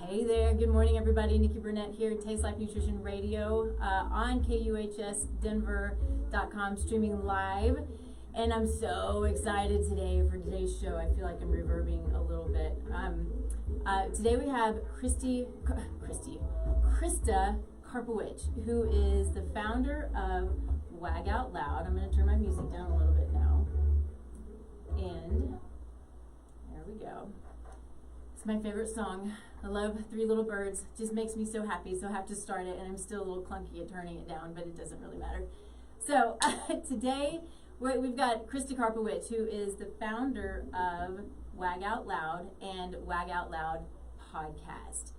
Hey there, good morning everybody. Nikki Burnett here at Taste Life Nutrition Radio on KUHSdenver.com, streaming live. And I'm so excited today for today's show. I feel like I'm reverbing a little bit. Today we have Krista Karpowich, who is the founder of Wag Out Loud. I'm going to turn my music down a little bit now. And there we go. It's my favorite song. I love Three Little Birds. Just makes me so happy, so I have to start it, and I'm still a little clunky at turning it down, but it doesn't really matter. So today we've got Krista Karpowich, who is the founder of Wag Out Loud and Wag Out Loud Podcast.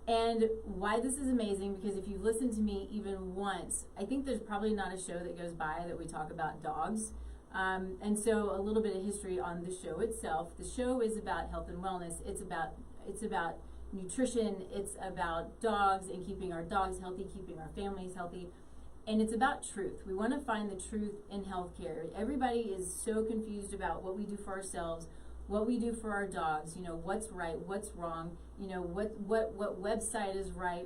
And why this is amazing, because if you've listened to me even once, I think there's probably not a show that goes by that we talk about dogs. And so a little bit of history on the show itself. The show is about health and wellness. It's about nutrition. It's about dogs and keeping our dogs healthy, keeping our families healthy. And it's about truth. We want to find the truth in healthcare. Everybody is so confused about what we do for ourselves, what we do for our dogs, what's right, what's wrong, what website is right,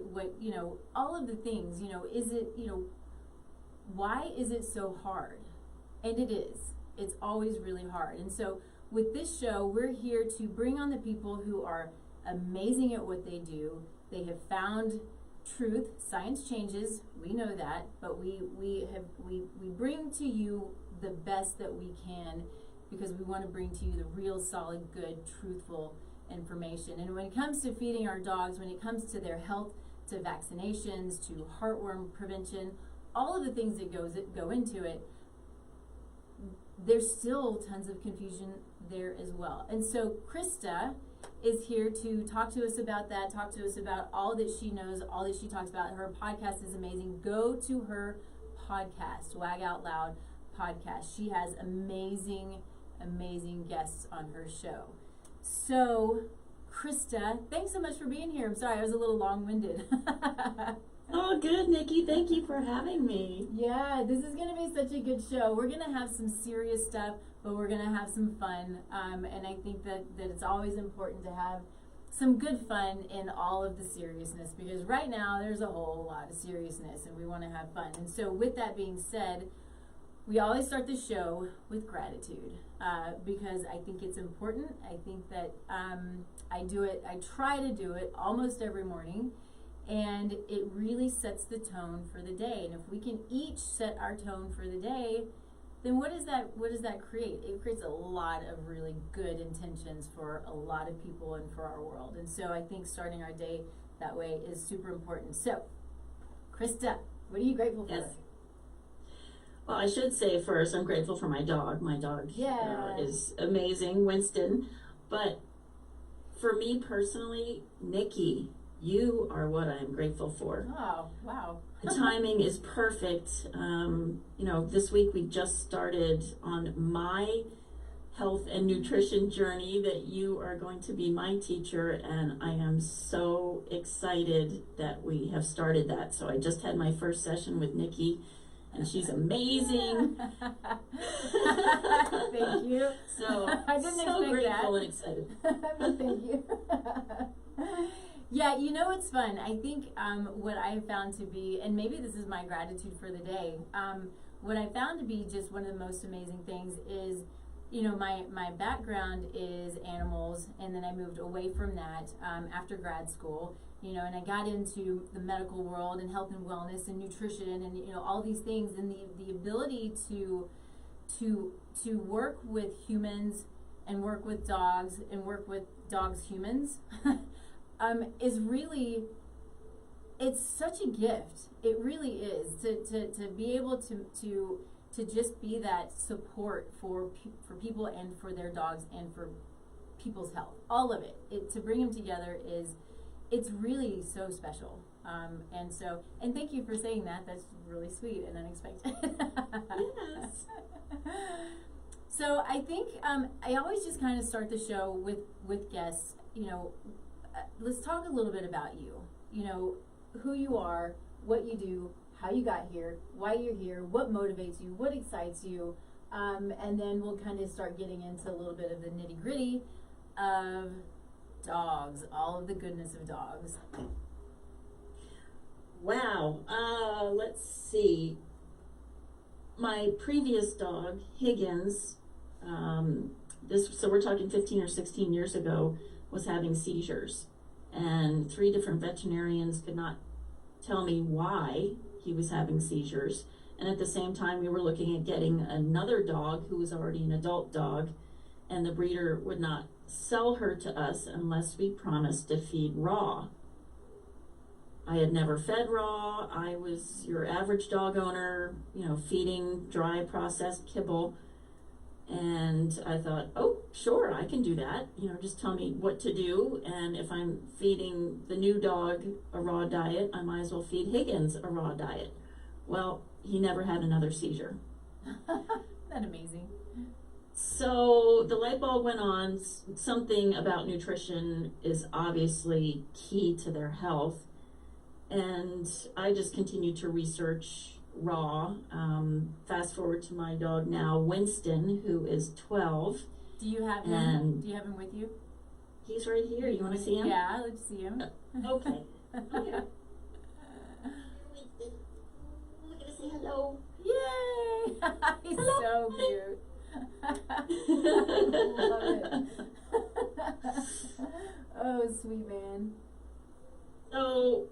all of the things, is it, why is it so hard? And it is. It's always really hard. And so with this show, we're here to bring on the people who are amazing at what they do. They have found truth. Science changes. We know that. But we bring to you the best that we can, because we want to bring to you the real, solid, good, truthful information. And when it comes to feeding our dogs, when it comes to their health, to vaccinations, to heartworm prevention, all of the things that go into it, there's still tons of confusion there as well. And so Krista is here to talk to us about that, talk to us about all that she knows, all that she talks about. Her podcast is amazing. Go to her podcast, Wag Out Loud Podcast. She has amazing, amazing guests on her show. So, Krista, thanks so much for being here. I'm sorry, I was a little long-winded. Oh, good, Nikki. Thank you for having me. Yeah, this is going to be such a good show. We're going to have some serious stuff, but we're going to have some fun. And I think that it's always important to have some good fun in all of the seriousness, because right now there's a whole lot of seriousness and we want to have fun. And so with that being said, we always start the show with gratitude, because I think it's important. I think that I try to do it almost every morning. And it really sets the tone for the day. And if we can each set our tone for the day, then what does that create? It creates a lot of really good intentions for a lot of people and for our world. And so I think starting our day that way is super important. So, Krista, what are you grateful for? Yes. Well, I should say first, I'm grateful for my dog. My dog is amazing, Winston. But for me personally, Nikki, you are what I'm grateful for. Oh, wow. The timing is perfect. This week we just started on my health and nutrition journey that you are going to be my teacher, and I am so excited that we have started that. So I just had my first session with Nikki, and she's amazing. Thank you. So I didn't so expect grateful that. and excited. Thank you. Yeah, it's fun. I think what I have found to be, and maybe this is my gratitude for the day, what I found to be just one of the most amazing things is, my background is animals, and then I moved away from that after grad school, and I got into the medical world and health and wellness and nutrition and, all these things, and the ability to work with humans and work with dogs and work with dogs' humans is really, it's such a gift. It really is to be able to just be that support for people and for their dogs and for people's health. All of it. To bring them together it's really so special. And thank you for saying that. That's really sweet and unexpected. Yes. So I think I always just kind of start the show with guests. Let's talk a little bit about you. Who you are, what you do, how you got here, why you're here, what motivates you, what excites you, and then we'll kind of start getting into a little bit of the nitty-gritty of Dogs, all of the goodness of dogs. Wow. Let's see. My previous dog, Higgins, so we're talking 15 or 16 years ago, was having seizures. And 3 different veterinarians could not tell me why he was having seizures. And at the same time, we were looking at getting another dog who was already an adult dog, and the breeder would not sell her to us unless we promised to feed raw. I had never fed raw. I was your average dog owner, feeding dry processed kibble. And I thought, oh, sure, I can do that. Just tell me what to do. And if I'm feeding the new dog a raw diet, I might as well feed Higgins a raw diet. Well, he never had another seizure. That amazing. So the light bulb went on. Something about nutrition is obviously key to their health. And I just continued to research raw. Fast forward to my dog now, Winston, who is 12. Do you have him? Do you have him with you? He's right here. You want to see him? Yeah, let's see him. Okay. Here. We're gonna say hello. Yay! He's Hello. so cute. Love it. Oh, sweet man. So,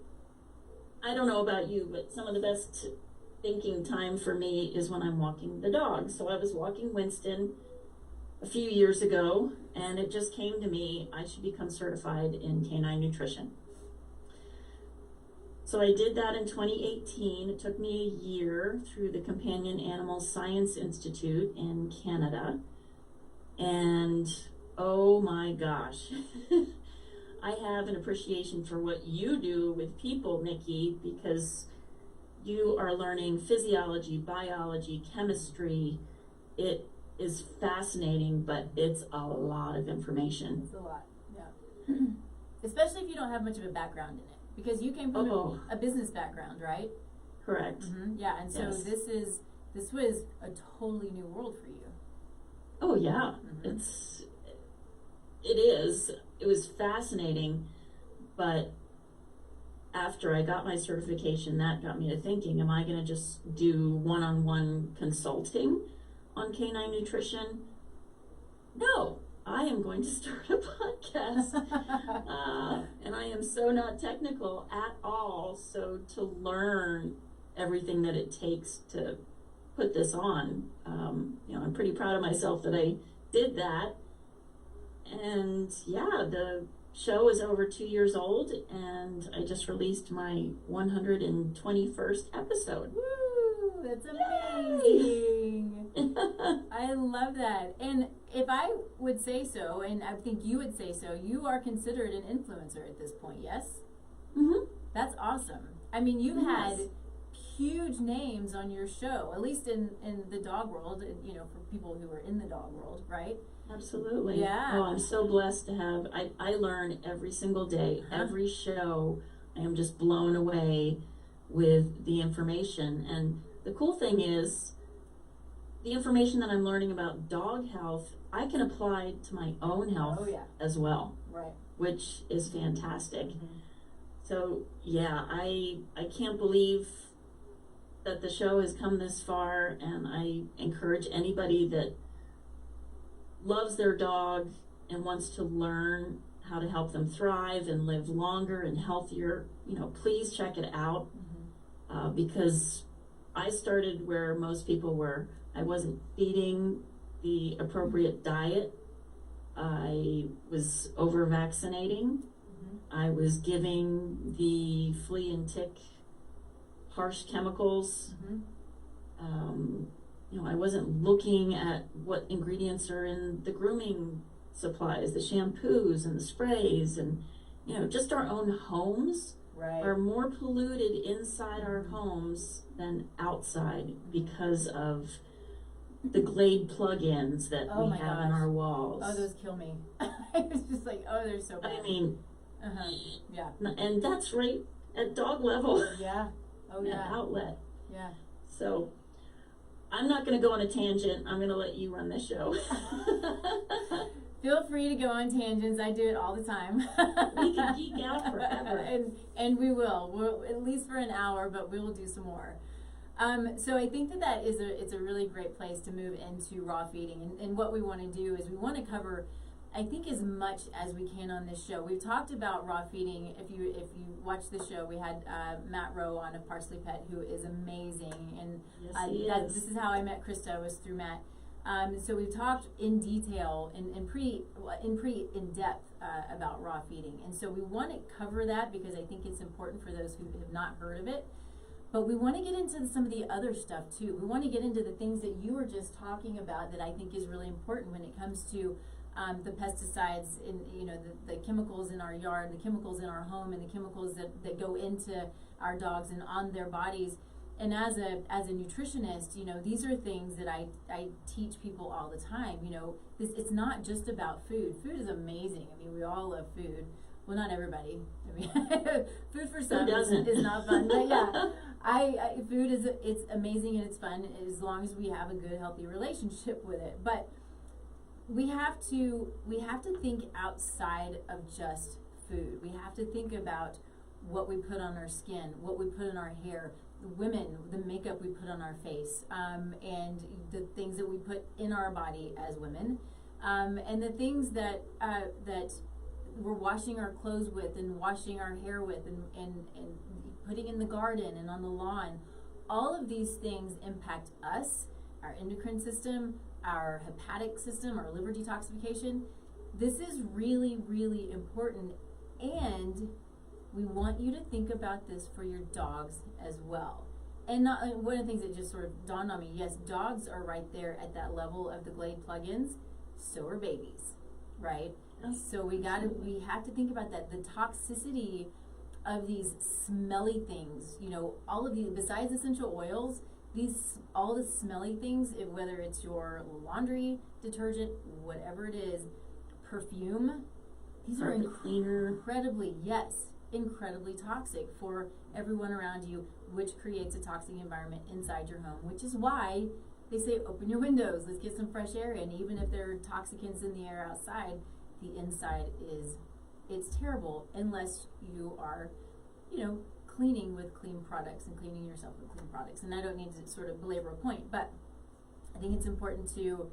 I don't know about you, but some of the best thinking time for me is when I'm walking the dog. So I was walking Winston a few years ago, and it just came to me, I should become certified in canine nutrition. So I did that in 2018. It took me a year through the Companion Animal Science Institute in Canada. And oh my gosh, I have an appreciation for what you do with people, Nikki, because you are learning physiology, biology, chemistry. It is fascinating, but it's a lot of information. It's a lot, yeah. Especially if you don't have much of a background in it. Because you came from a business background, right? Correct. Mm-hmm. Yeah, and so Yes. this was a totally new world for you. Oh yeah, Mm-hmm. It was fascinating, but after I got my certification, that got me to thinking, am I going to just do one-on-one consulting on canine nutrition? No, I am going to start a podcast. And I am so not technical at all. So to learn everything that it takes to put this on, I'm pretty proud of myself that I did that. And yeah, the show is over 2 years old, and I just released my 121st episode. Woo! That's amazing. I love that. And if I would say so, and I think you would say so, you are considered an influencer at this point, yes? Mm-hmm. That's awesome. I mean, you've Yes. had huge names on your show, at least in the dog world, for people who are in the dog world, right? Absolutely. Yeah. Oh, I'm so blessed to have, I learn every single day, every show. I am just blown away with the information. And the cool thing is, the information that I'm learning about dog health, I can apply to my own health as well, Right. which is fantastic. Mm-hmm. So yeah, I can't believe that the show has come this far, and I encourage anybody that loves their dog and wants to learn how to help them thrive and live longer and healthier, please check it out. Mm-hmm. Because I started where most people were. I wasn't feeding the appropriate diet. I was over-vaccinating. Mm-hmm. I was giving the flea and tick harsh chemicals. Mm-hmm. I wasn't looking at what ingredients are in the grooming supplies, the shampoos and the sprays, and just our own homes Right. are more polluted inside our homes than outside because of the Glade plug-ins that Oh we my have in gosh. our walls. Oh, those kill me. It's just like, they're so bad. I mean, Uh-huh. Yeah. and that's right at dog level. Yeah. Oh, That yeah. outlet. Yeah. So I'm not going to go on a tangent. I'm going to let you run this show. Feel free to go on tangents. I do it all the time. We can geek out forever. And we will. We'll, at least for an hour, but we will do some more. So I think that it's a really great place to move into raw feeding. And what we want to do is we want to cover, I think, as much as we can on this show. We've talked about raw feeding. If you watch the show, we had Matt Rowe on of Parsley Pet, who is amazing. And yes, this is how I met Krista, was through Matt. So we've talked in detail in depth about raw feeding, and so we want to cover that because I think it's important for those who have not heard of it. But we want to get into some of the other stuff too. We want to get into the things that you were just talking about that I think is really important when it comes to the pesticides, in the chemicals in our yard, the chemicals in our home, and the chemicals that go into our dogs and on their bodies. And as a nutritionist, these are things that I teach people all the time. It's not just about food. Food is amazing. I mean, we all love food. Well, not everybody. I mean, food for some is not fun. But yeah, food it's amazing and it's fun as long as we have a good, healthy relationship with it. But we have to think outside of just food. We have to think about what we put on our skin, what we put in our hair. Women, the makeup we put on our face, and the things that we put in our body as women, and the things that we're washing our clothes with and washing our hair with and putting in the garden and on the lawn. All of these things impact us, our endocrine system, our hepatic system, our liver detoxification. This is really, really important, and we want you to think about this for your dogs as well. And one of the things that just sort of dawned on me, yes, dogs are right there at that level of the Glade plugins. So are babies, right? So we have to think about that. The toxicity of these smelly things, all of these, besides essential oils, all the smelly things, whether it's your laundry detergent, whatever it is, perfume, these are incredibly toxic for everyone around you, which creates a toxic environment inside your home, which is why they say open your windows, let's get some fresh air in. Even if there are toxicants in the air outside, the inside it's terrible unless you are cleaning with clean products and cleaning yourself with clean products. And I don't need to sort of belabor a point, but I think it's important to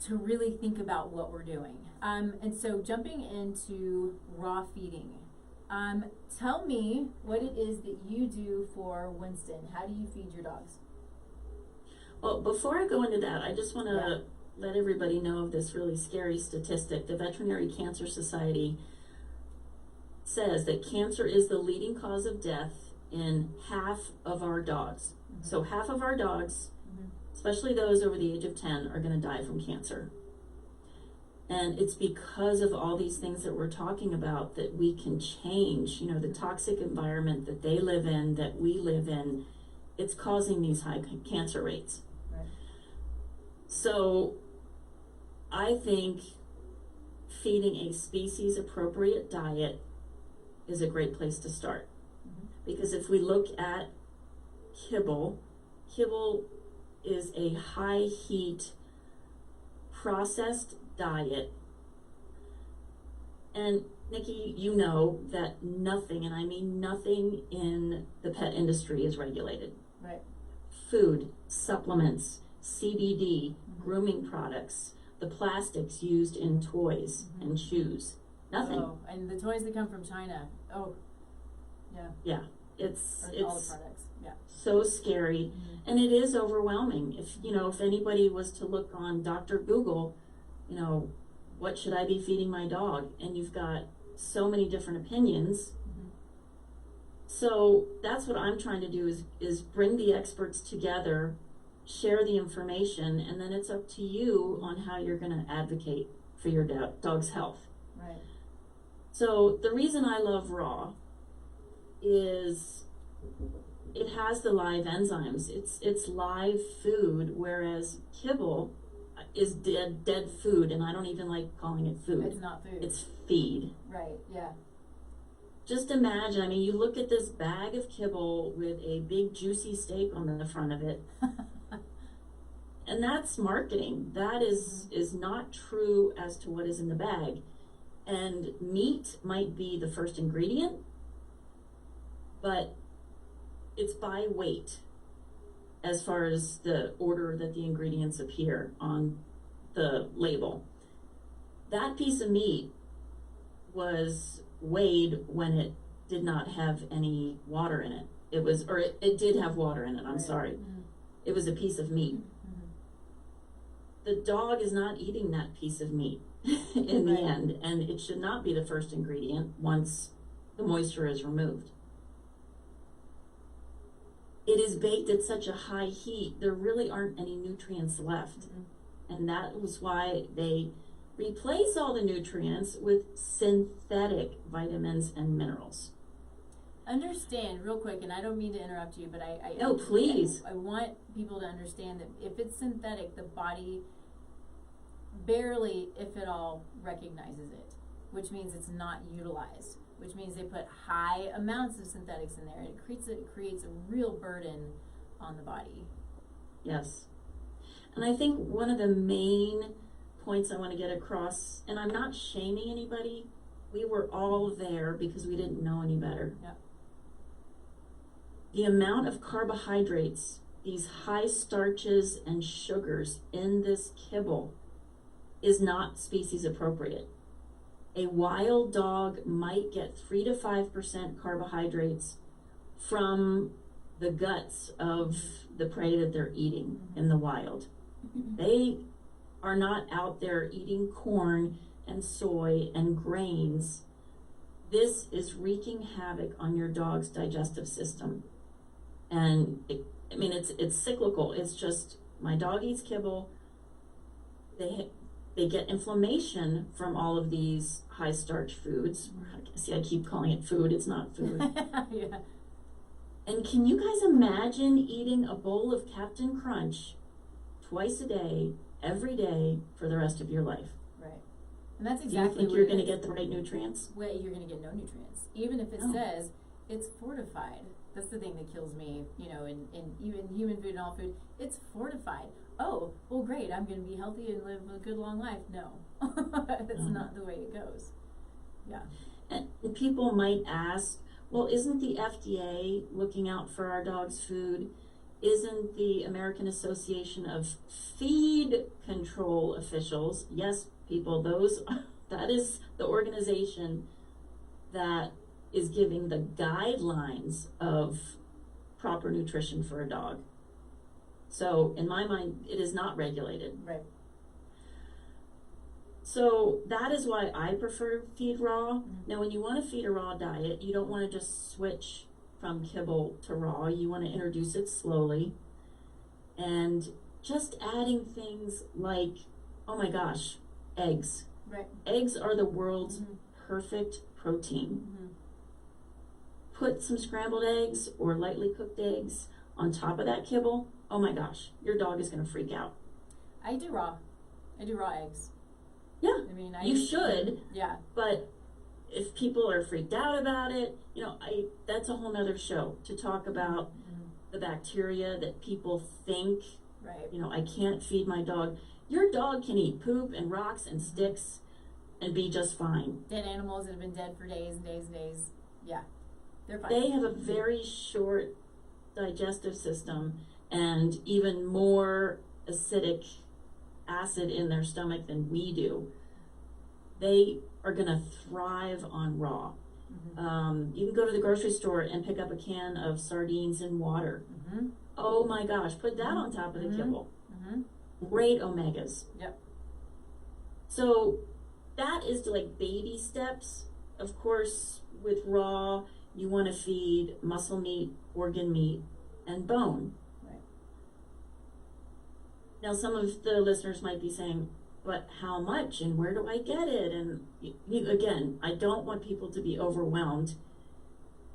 really think about what we're doing. And so jumping into raw feeding, tell me what it is that you do for Winston. How do you feed your dogs? Well, before I go into that, I just want to let everybody know of this really scary statistic. The Veterinary Cancer Society says that cancer is the leading cause of death in half of our dogs. Mm-hmm. So half of our dogs, especially those over the age of 10, are going to die from cancer. And it's because of all these things that we're talking about that we can change, the toxic environment that they live in, that we live in, it's causing these high cancer rates. Right. So I think feeding a species appropriate diet is a great place to start. Mm-hmm. Because if we look at kibble is a high heat processed diet. And Nikki, you know that nothing, and I mean nothing, in the pet industry is regulated. Right. Food, supplements, CBD, grooming products, the plastics used in toys and shoes. Nothing. Oh, and the toys that come from China. Oh, yeah. Yeah, it's all the products. Yeah. So scary, and it is overwhelming. If anybody was to look on Dr. Google, what should I be feeding my dog? And you've got so many different opinions. Mm-hmm. So that's what I'm trying to do is bring the experts together, share the information, and then it's up to you on how you're going to advocate for your dog's health. Right. So the reason I love raw is it has the live enzymes. It's live food, whereas kibble is dead food, and I don't even like calling it food. It's not food. It's feed. Right, yeah. Just imagine, you look at this bag of kibble with a big juicy steak on the front of it, And that's marketing. That is not true as to what is in the bag. And meat might be the first ingredient, but it's by weight as far as the order that the ingredients appear on the label. That piece of meat was weighed when it did not have any water in it. It did have water in it, I'm sorry. Mm-hmm. It was a piece of meat. Mm-hmm. The dog is not eating that piece of meat in the end, and it should not be the first ingredient once the moisture is removed. It is baked at such a high heat, there really aren't any nutrients left. Mm-hmm. And that was why they replace all the nutrients with synthetic vitamins and minerals. Understand real quick, and I don't mean to interrupt you, but No, please. I want people to understand that if it's synthetic, the body barely, if at all, recognizes it, which means it's not utilized, which means they put high amounts of synthetics in there, and it creates a real burden on the body. Yes. And I think one of the main points I want to get across, and I'm not shaming anybody, we were all there because we didn't know any better. Yep. The amount of carbohydrates, these high starches and sugars in this kibble is not species appropriate. A wild dog might get 3 to 5% carbohydrates from the guts of the prey that they're eating in the wild. They are not out there eating corn and soy and grains. This is wreaking havoc on your dog's digestive system. And it's cyclical. It's just, my dog eats kibble. They get inflammation from all of these high starch foods. See, I keep calling it food. It's not food. Yeah. And can you guys imagine eating a bowl of Captain Crunch twice a day, every day, for the rest of your life? Right. And that's exactly Do you think what you're going to get the right nutrients? Well, you're going to get no nutrients. Even if it says it's fortified. That's the thing that kills me, in even human food and all food. It's fortified. Oh, well, great. I'm going to be healthy and live a good, long life. No. That's not the way it goes. Yeah. And people might ask, well, isn't the FDA looking out for our dog's food? Isn't the American Association of Feed Control Officials? Yes, people, that is the organization that is giving the guidelines of proper nutrition for a dog. So in my mind, it is not regulated. Right. So that is why I prefer feed raw. Mm-hmm. Now, when you want to feed a raw diet, you don't want to just switch from kibble to raw. You want to introduce it slowly. And just adding things like, oh my gosh, eggs. Right. Eggs are the world's perfect protein. Mm-hmm. Put some scrambled eggs or lightly cooked eggs on top of that kibble. Oh my gosh, your dog is going to freak out. I do raw eggs. Yeah, you should. Yeah. But if people are freaked out about it, that's a whole nother show to talk about the bacteria that people think, right. I can't feed my dog. Your dog can eat poop and rocks and sticks and be just fine. Dead animals that have been dead for days and days and days. Yeah, they're fine. They have a very short digestive system and even more acidic acid in their stomach than we do. They are going to thrive on raw. Mm-hmm. You can go to the grocery store and pick up a can of sardines and water. Mm-hmm. Oh my gosh, put that on top of the kibble. Mm-hmm. Great omegas. Yep. So that is like baby steps. Of course, with raw, you want to feed muscle meat, organ meat, and bone. Right. Now, some of the listeners might be saying, but how much and where do I get it? And again, I don't want people to be overwhelmed.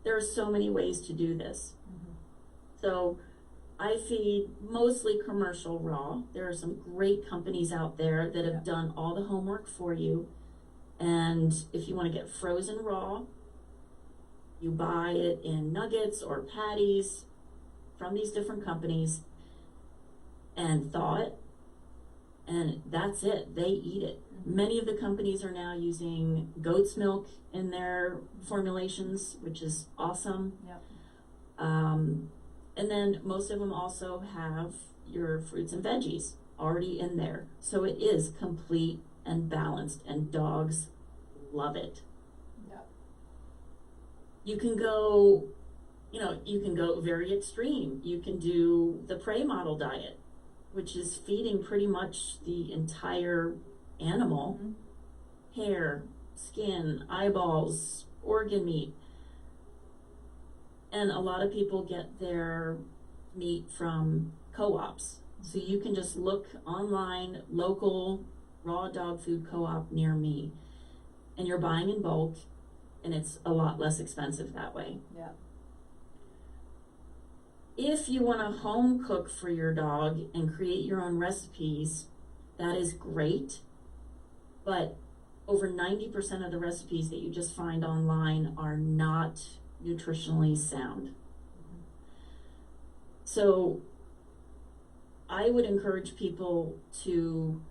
There are so many ways to do this. Mm-hmm. So I feed mostly commercial raw. There are some great companies out there that have done all the homework for you. And if you want to get frozen raw, you buy it in nuggets or patties from these different companies. and thaw it, and that's it. They eat it. Many of the companies are now using goat's milk in their formulations, which is awesome. Yep. And then most of them also have your fruits and veggies already in there. So it is complete and balanced, and dogs love it. Yep. You can go, you can go very extreme. You can do the prey model diet, which is feeding pretty much the entire animal, hair, skin, eyeballs, organ meat. And a lot of people get their meat from co-ops. So you can just look online, local raw dog food co-op near me, and you're buying in bulk, and it's a lot less expensive that way. Yeah. If you want to home cook for your dog and create your own recipes, that is great. But over 90% of the recipes that you just find online are not nutritionally sound. So I would encourage people to,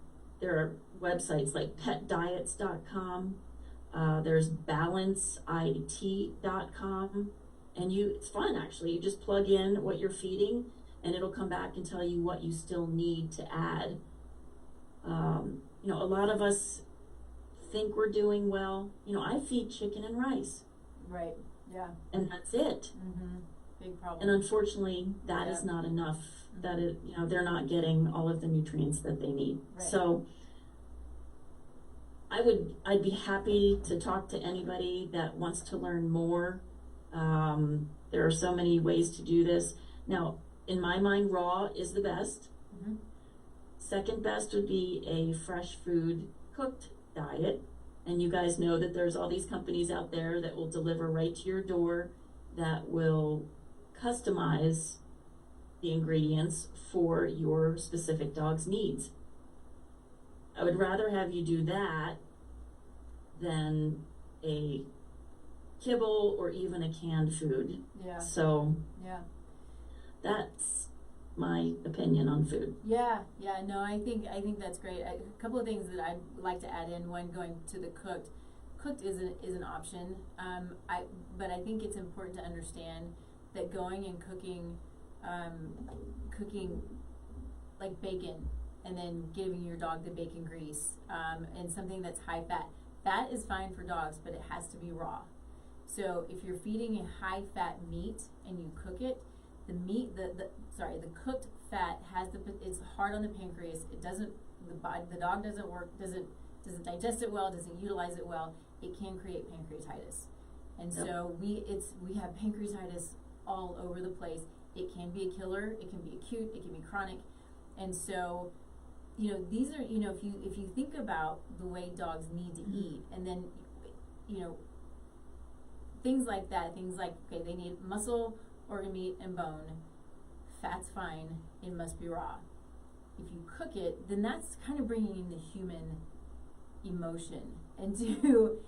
there are websites like petdiets.com, there's balanceit.com, and it's fun actually. You just plug in what you're feeding and it'll come back and tell you what you still need to add. A lot of us think we're doing well. I feed chicken and rice. Right. Yeah. And that's it. Big problem. And unfortunately, that is not enough. That it, they're not getting all of the nutrients that they need. Right. So I'd be happy to talk to anybody that wants to learn more. There are so many ways to do this. Now, in my mind, raw is the best. Second best would be a fresh food cooked diet. And you guys know that there's all these companies out there that will deliver right to your door, that will customize the ingredients for your specific dog's needs. I would rather have you do that than a kibble or even a canned food. Yeah. So yeah, that's my opinion on food. Yeah. No, I think that's great. A couple of things that I'd like to add in. One, going to the cooked. Cooked is an option. But I think it's important to understand that going and cooking like bacon, and then giving your dog the bacon grease, and something that's high fat. Fat is fine for dogs, but it has to be raw. So if you're feeding a high fat meat and you cook it, the cooked fat it's hard on the pancreas. It doesn't, the dog doesn't digest it well, doesn't utilize it well. It can create pancreatitis. And so we have pancreatitis all over the place. It can be a killer, it can be acute, it can be chronic. And so, these are, if you think about the way dogs need to eat, and then, things like that, okay, they need muscle, organ meat, and bone. Fat's fine, it must be raw. If you cook it, then that's kind of bringing in the human emotion into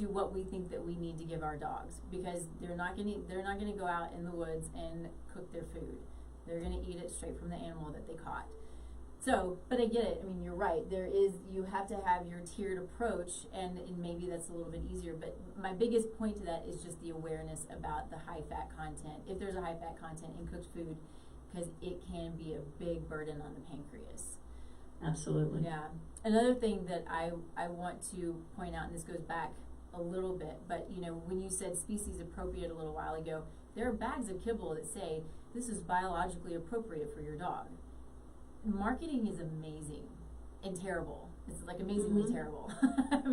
what we think that we need to give our dogs, because they're not going to go out in the woods and cook their food. They're going to eat it straight from the animal that they caught. So, but I get it. I mean, you're right. You have to have your tiered approach, and maybe that's a little bit easier. But my biggest point to that is just the awareness about the high fat content. If there's a high fat content in cooked food, because it can be a big burden on the pancreas. Absolutely. Yeah. Another thing that I want to point out, and this goes back a little bit, but when you said species appropriate a little while ago, there are bags of kibble that say this is biologically appropriate for your dog. Marketing is amazing and terrible. It's like amazingly terrible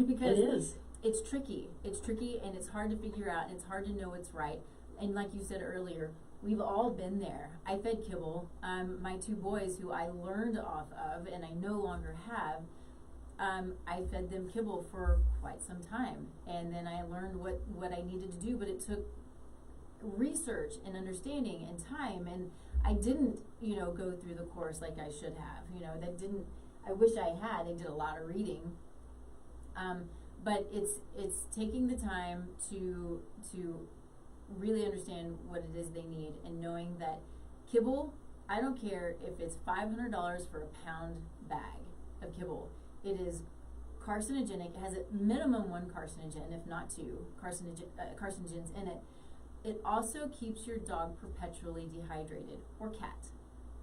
because it is. It's tricky. It's tricky, and it's hard to figure out, and it's hard to know what's right. And like you said earlier, we've all been there. I fed kibble. My two boys, who I learned off of, and I no longer have, I fed them kibble for quite some time, and then I learned what I needed to do. But it took research and understanding and time, and I didn't, go through the course like I should have. I wish I had. I did a lot of reading. But it's taking the time to really understand what it is they need, and knowing that kibble I don't care if it's $500 for a pound bag of kibble. It is carcinogenic. It has a minimum 1 carcinogen, if not 2 carcinogens in it. It also keeps your dog perpetually dehydrated, or cat,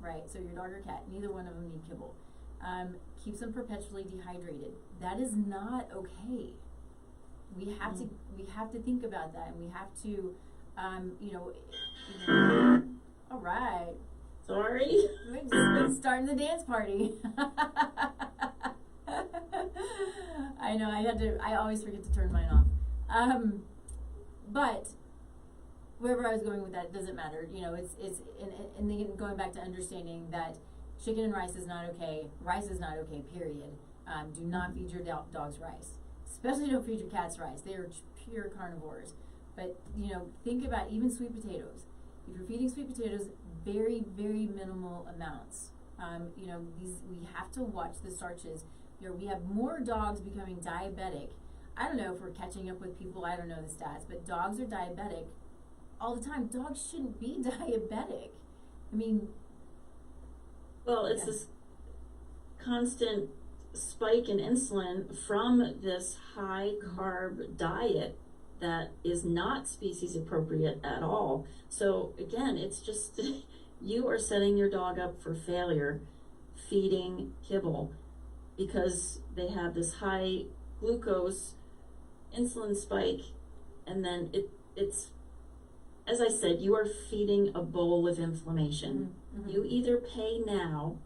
right? So your dog or cat, neither one of them need kibble. Keeps them perpetually dehydrated. That is not okay. We have to think about that, and we have to, all right. Sorry. We're just starting the dance party. I know, I always forget to turn mine off. But wherever I was going with that doesn't matter. And then going back to understanding that chicken and rice is not okay. Rice is not okay, period. Do not feed your dogs rice. Especially don't feed your cats rice. They are pure carnivores. But, think about even sweet potatoes. If you're feeding sweet potatoes, very, very minimal amounts. We have to watch the starches. We have more dogs becoming diabetic. I don't know if we're catching up with people. I don't know the stats, but dogs are diabetic all the time. Dogs shouldn't be diabetic. I mean, well, it's this constant spike in insulin from this high carb diet that is not species appropriate at all. So again, it's just you are setting your dog up for failure feeding kibble, because they have this high glucose insulin spike, and then it's as I said, you are feeding a bowl of inflammation. Mm-hmm. You either pay now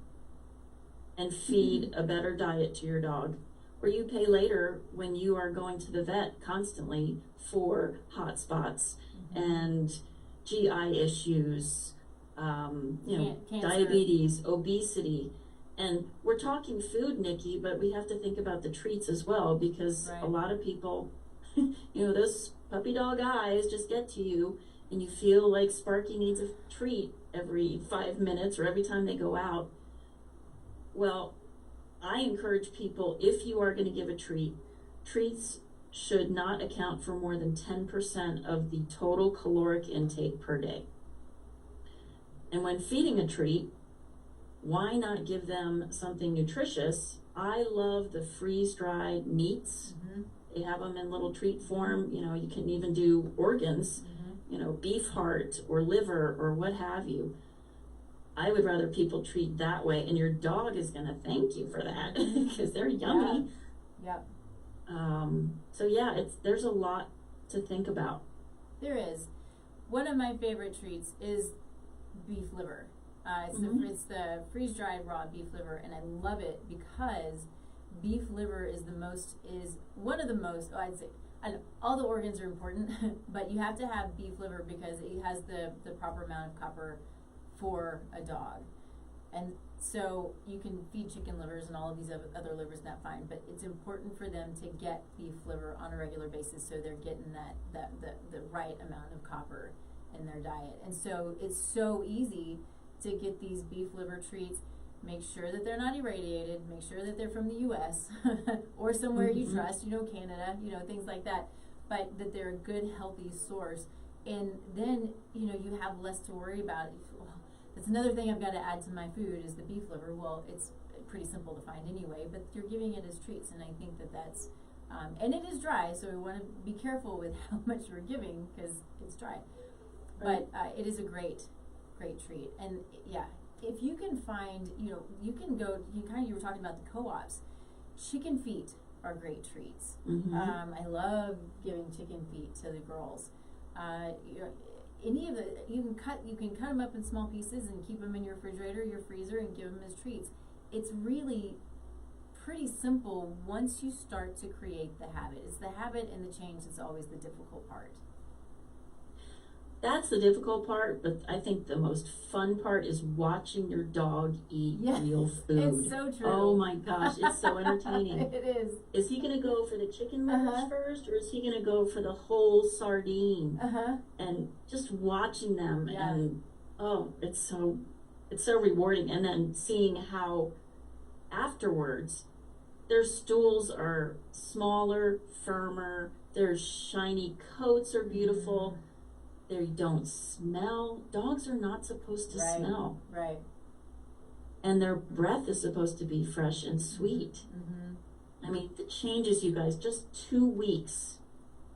and feed a better diet to your dog, or you pay later when you are going to the vet constantly for hot spots and GI issues, diabetes, obesity. And we're talking food, Nikki, but we have to think about the treats as well, because a lot of people, those puppy dog eyes just get to you, and you feel like Sparky needs a treat every 5 minutes or every time they go out. Well, I encourage people, if you are going to give a treat, treats should not account for more than 10% of the total caloric intake per day. And when feeding a treat, why not give them something nutritious? I love the freeze-dried meats. Mm-hmm. They have them in little treat form. You can even do organs, beef heart or liver or what have you. I would rather people treat that way, and your dog is going to thank you for that because they're yummy. Yeah. There's a lot to think about. There is. One of my favorite treats is beef liver. It's the freeze-dried raw beef liver, and I love it because beef liver is one of the most, I'd say, and all the organs are important, but you have to have beef liver because it has the proper amount of copper for a dog. And so you can feed chicken livers and all of these other livers, and that's fine, but it's important for them to get beef liver on a regular basis so they're getting the right amount of copper in their diet. And so it's so easy to get these beef liver treats. Make sure that they're not irradiated, make sure that they're from the US or somewhere you trust, Canada, things like that, but that they're a good, healthy source. And then, you have less to worry about. That's another thing I've got to add to my food is the beef liver. Well, it's pretty simple to find anyway, but you're giving it as treats, and I think that's, and it is dry, so we want to be careful with how much we're giving because it's dry. Right. But it is a great treat. And yeah, if you can find, you can go, you were talking about the co-ops. Chicken feet are great treats. Mm-hmm. I love giving chicken feet to the girls. Any of the, you can cut them up in small pieces and keep them in your refrigerator, your freezer, and give them as treats. It's really pretty simple once you start to create the habit. It's the habit and the change that's always the difficult part. That's the difficult part, but I think the most fun part is watching your dog eat real food. It's so true. Oh my gosh, it's so entertaining. It is. Is he going to go for the chicken livers first, or is he going to go for the whole sardine? And just watching them, and it's so rewarding. And then seeing how afterwards their stools are smaller, firmer, their shiny coats are beautiful. They don't smell. Dogs are not supposed to smell. Right. And their breath is supposed to be fresh and sweet. Mm-hmm. I mean, the changes, you guys, just 2 weeks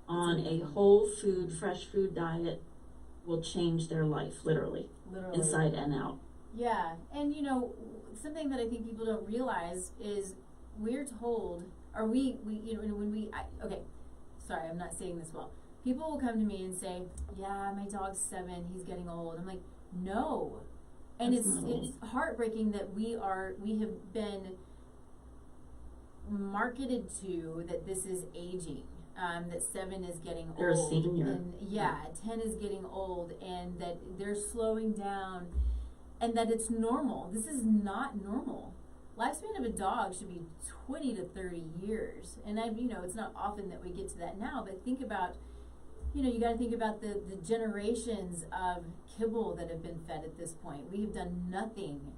on a whole food, fresh food diet will change their life, literally. Inside and out. Yeah, and you know, something that I think people don't realize is we're told, or we you know, when okay, sorry, I'm not saying this well. People will come to me and say, yeah, my dog's 7, he's getting old. I'm like, no. And it's heartbreaking that we have been marketed to that this is aging. That 7 is getting they're old. A senior. And 10 is getting old, and that they're slowing down, and that it's normal. This is not normal. Lifespan of a dog should be 20 to 30 years. And it's not often that we get to that now, but think about, you got to think about the generations of kibble that have been fed at this point. We have done nothing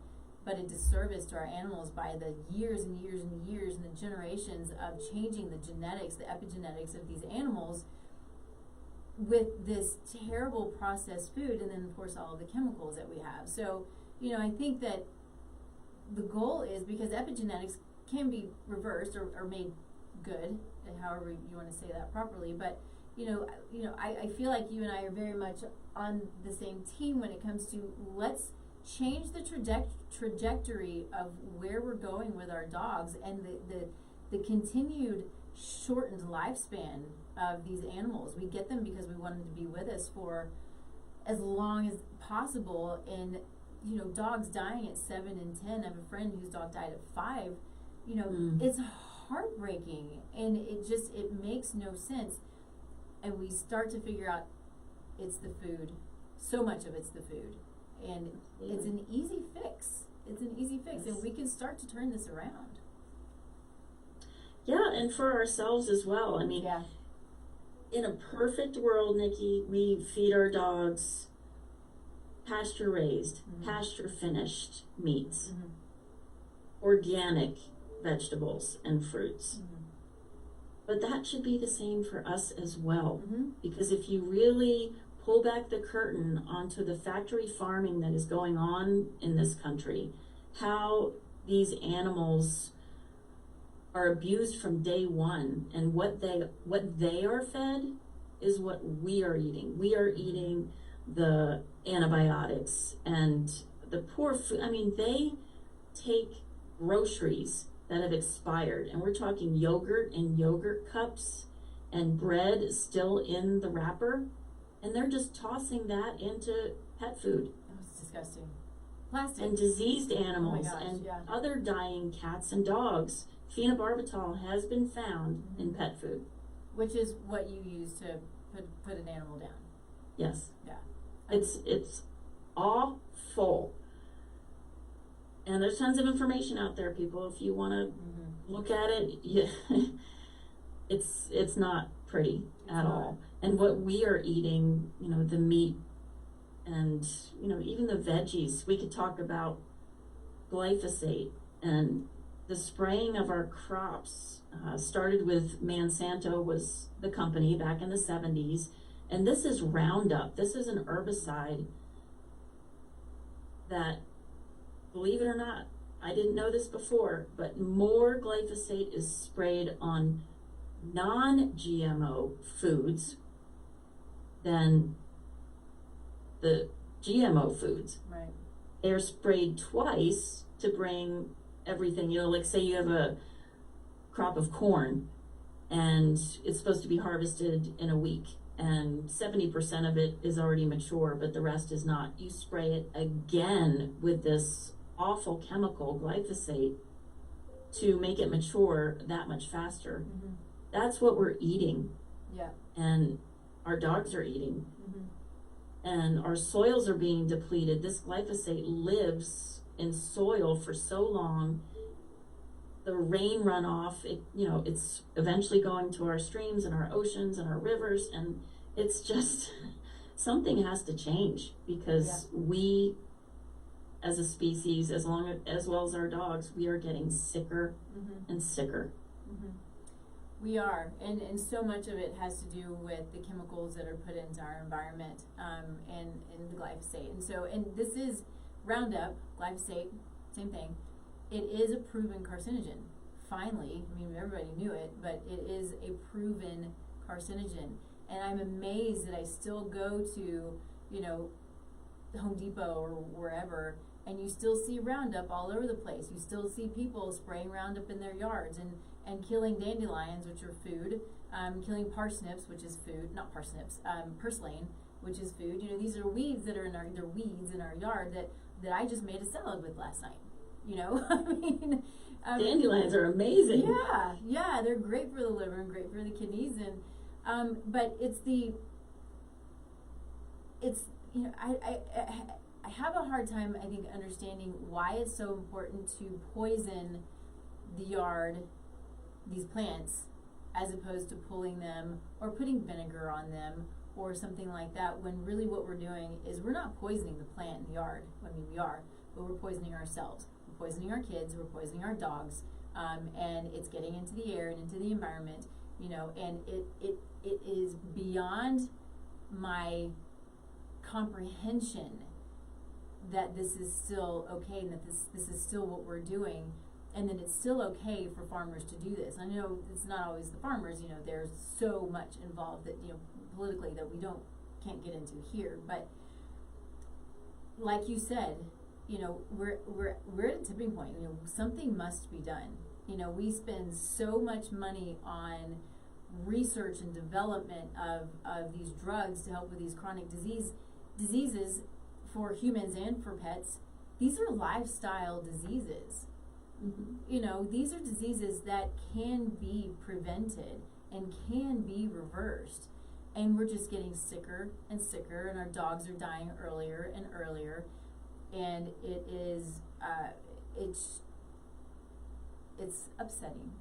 but a disservice to our animals by the years and years and years and the generations of changing the genetics, the epigenetics of these animals with this terrible processed food, and then of course all of the chemicals that we have. So, I think that the goal is, because epigenetics can be reversed or made good, however you want to say that properly, but I feel like you and I are very much on the same team when it comes to let's change the trajectory of where we're going with our dogs and the continued shortened lifespan of these animals. We get them because we want them to be with us for as long as possible, and dogs dying at 7 and 10. I have a friend whose dog died at 5. It's heartbreaking, and it makes no sense. And we start to figure out it's the food. So much of it's the food. And it's an easy fix. Yes. And we can start to turn this around. Yeah, and for ourselves as well. I mean, in a perfect world, Nikki, we feed our dogs pasture raised, pasture finished meats, organic vegetables and fruits. But that should be the same for us as well. Because if you really pull back the curtain onto the factory farming that is going on in this country, how these animals are abused from day one, and what they are fed is what we are eating. We are eating the antibiotics and the poor food. I mean, they take groceries that have expired, and we're talking yogurt in yogurt cups and bread still in the wrapper, and they're just tossing that into pet food. Oh, it's disgusting. Plastic. And diseased animals and other dying cats and dogs. Phenobarbital has been found in pet food. Which is what you use to put an animal down. Yes. Yeah. It's awful. And there's tons of information out there, people. If you want to look at it, it's not pretty at all. And what we are eating, the meat and, even the veggies. We could talk about glyphosate and the spraying of our crops. Started with Monsanto was the company back in the 70s. And this is Roundup. This is an herbicide that, believe it or not, I didn't know this before, but more glyphosate is sprayed on non-GMO foods than the GMO foods. Right. They're sprayed twice to bring everything, like say you have a crop of corn and it's supposed to be harvested in a week, and 70% of it is already mature, but the rest is not. You spray it again with this awful chemical, glyphosate, to make it mature that much faster. That's what we're eating. Yeah. And our dogs are eating. And our soils are being depleted. This glyphosate lives in soil for so long. The rain runoff, it's eventually going to our streams and our oceans and our rivers, and it's just something has to change, because we, as a species, as well as our dogs, we are getting sicker and sicker. We are, and so much of it has to do with the chemicals that are put into our environment, and the glyphosate. And this is Roundup, glyphosate, same thing. It is a proven carcinogen. Finally, I mean, everybody knew it, but it is a proven carcinogen. And I'm amazed that I still go to, Home Depot or wherever, and you still see Roundup all over the place. You still see people spraying Roundup in their yards and killing dandelions, which are food, killing parsnips, which is food, not parsnips, purslane, which is food. These are weeds that are they're weeds in our yard that I just made a salad with last night. I mean, dandelions are amazing. Yeah, they're great for the liver and great for the kidneys, and but I have a hard time, I think, understanding why it's so important to poison the yard, these plants, as opposed to pulling them or putting vinegar on them or something like that, when really what we're doing is we're not poisoning the plant in the yard. I mean, we are, but we're poisoning ourselves. We're poisoning our kids, we're poisoning our dogs, and it's getting into the air and into the environment, and it is beyond my comprehension that this is still okay and that this is still what we're doing, and that it's still okay for farmers to do this. I know it's not always the farmers, there's so much involved that, politically, that we can't get into here, but like you said, we're at a tipping point. Something must be done. We spend so much money on research and development of these drugs to help with these chronic diseases for humans and for pets. These are lifestyle diseases. Mm-hmm. These are diseases that can be prevented and can be reversed, and we're just getting sicker and sicker, and our dogs are dying earlier and earlier, and it is it's upsetting.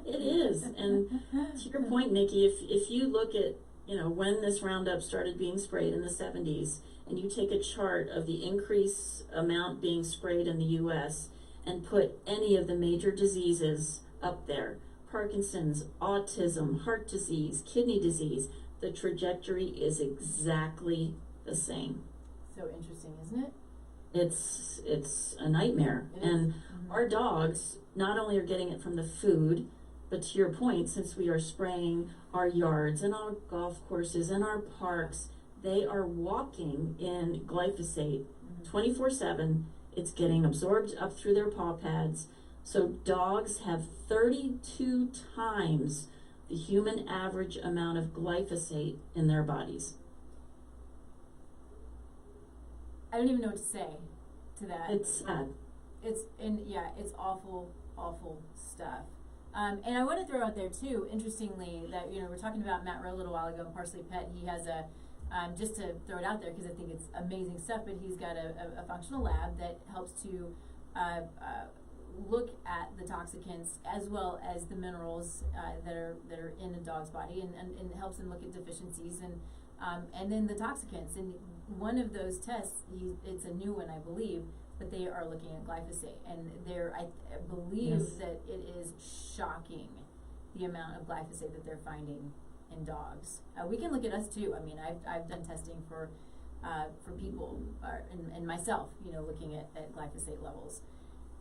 It is, and to your point, Nikki, if you look at when this Roundup started being sprayed in the 70s, and you take a chart of the increase amount being sprayed in the U.S. and put any of the major diseases up there, Parkinson's, autism, heart disease, kidney disease, the trajectory is exactly the same. So interesting, isn't it? It's a nightmare. And our dogs not only are getting it from the food, but to your point, since we are spraying our yards and our golf courses and our parks, they are walking in glyphosate 24/7. It's getting absorbed up through their paw pads. So dogs have 32 times the human average amount of glyphosate in their bodies. I don't even know what to say to that. It's sad. It's awful, awful stuff. And I want to throw out there too, interestingly, that we're talking about Matt Rowe a little while ago, Parsley Pet. He has a just to throw it out there because I think it's amazing stuff. But he's got a functional lab that helps to look at the toxicants as well as the minerals that are in a dog's body, and helps them look at deficiencies and then the toxicants. And one of those tests, it's a new one, I believe, but they are looking at glyphosate, and I believe that it is shocking the amount of glyphosate that they're finding in dogs. We can look at us too. I mean, I've done testing for people and myself, looking at glyphosate levels.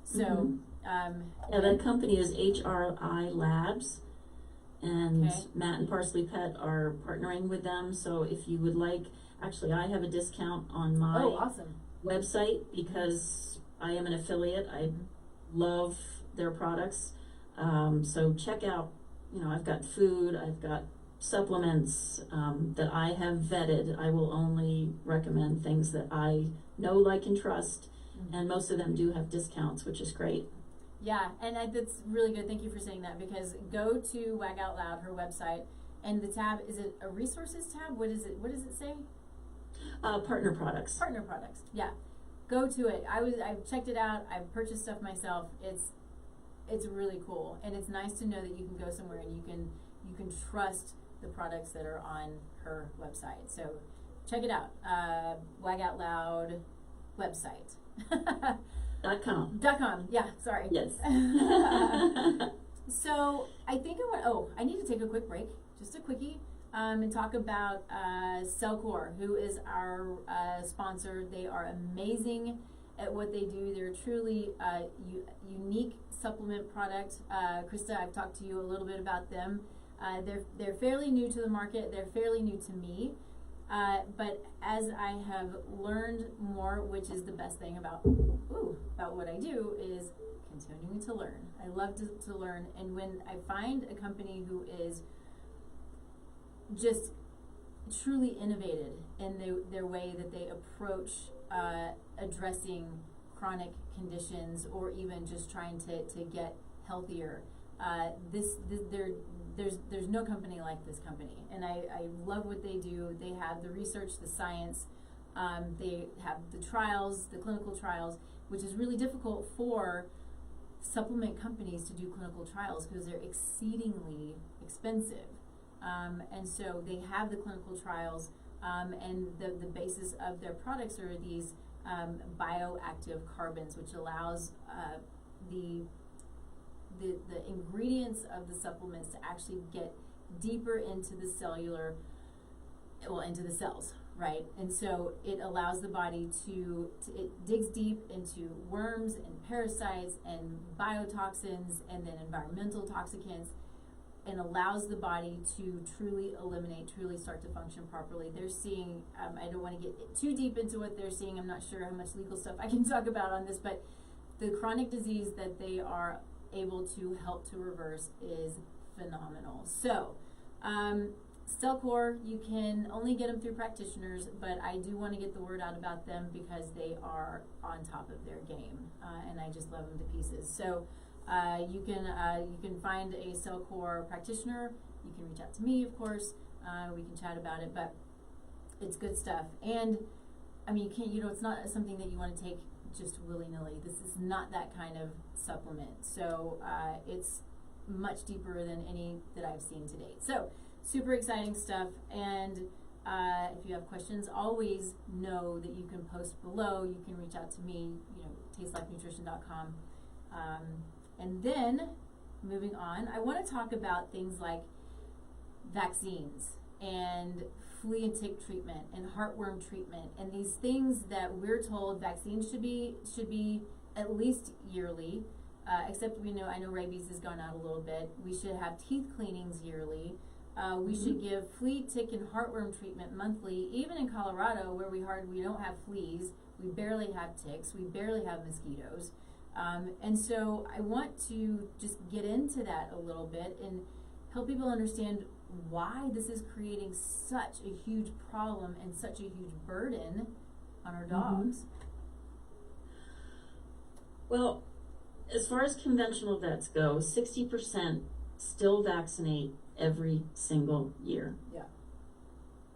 So, that company is HRI Labs, and Matt and Parsley Pet are partnering with them. So if you would like, actually, I have a discount on my website because I am an affiliate. I love their products. So check out, I've got food, I've got supplements that I have vetted. I will only recommend things that I know, like, and trust. And most of them do have discounts, which is great. Yeah, and that's really good. Thank you for saying that, because go to Wag Out Loud, her website, and the tab, is it a resources tab? What is it? What does it say? Partner products. Partner products. Yeah, go to it. I've checked it out. I've purchased stuff myself. It's really cool, and it's nice to know that you can go somewhere and you can trust the products that are on her website. So check it out. Wag Out Loud website. .com. .com. Yeah, sorry. Yes. So I think I need to take a quick break, just a quickie, and talk about Cellcore, who is our sponsor. They are amazing at what they do. They're truly unique supplement product. Krista, I've talked to you a little bit about them. They're fairly new to the market. They're fairly new to me. But as I have learned more, which is the best thing about what I do, is continuing to learn. I love to learn, and when I find a company who is just truly innovative in their way that they approach addressing chronic conditions, or even just trying to get healthier, there's no company like this company, and I love what they do. They have the research, the science, they have the trials, the clinical trials, which is really difficult for supplement companies to do clinical trials because they're exceedingly expensive. And so they have the clinical trials, and the basis of their products are these bioactive carbons, which allows the ingredients of the supplements to actually get deeper into the into the cells, right? And so it allows the body it digs deep into worms and parasites and biotoxins and then environmental toxicants, and allows the body to truly eliminate, truly start to function properly. They're seeing, I don't want to get too deep into what they're seeing. I'm not sure how much legal stuff I can talk about on this, but the chronic disease that they are able to help to reverse is phenomenal. So, Cellcore, you can only get them through practitioners, but I do want to get the word out about them because they are on top of their game, and I just love them to pieces. So, you can find a Cellcore practitioner. You can reach out to me, of course. We can chat about it, but it's good stuff. And I mean, it's not something that you want to take just willy-nilly. This is not that kind of supplement. So it's much deeper than any that I've seen to date. So super exciting stuff. And if you have questions, always know that you can post below. You can reach out to me, tastelikenutrition.com. And then moving on, I want to talk about things like vaccines and flea and tick treatment and heartworm treatment, and these things that we're told vaccines should be at least yearly, except I know rabies has gone out a little bit. We should have teeth cleanings yearly. We should give flea, tick, and heartworm treatment monthly. Even in Colorado, where we don't have fleas, we barely have ticks, we barely have mosquitoes, and so I want to just get into that a little bit and help people understand why this is creating such a huge problem and such a huge burden on our dogs. Well, as far as conventional vets go, 60% still vaccinate every single year. Yeah.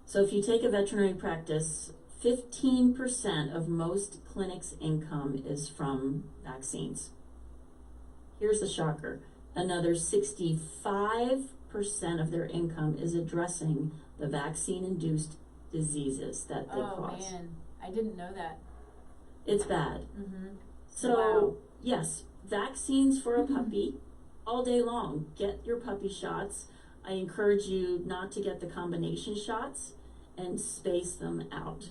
So if you take a veterinary practice, 15% of most clinics' income is from vaccines. Here's the shocker. Another 65% of their income is addressing the vaccine-induced diseases that they cause. Oh man, I didn't know that. It's bad. So, wow. Yes, vaccines for a puppy all day long. Get your puppy shots. I encourage you not to get the combination shots and space them out.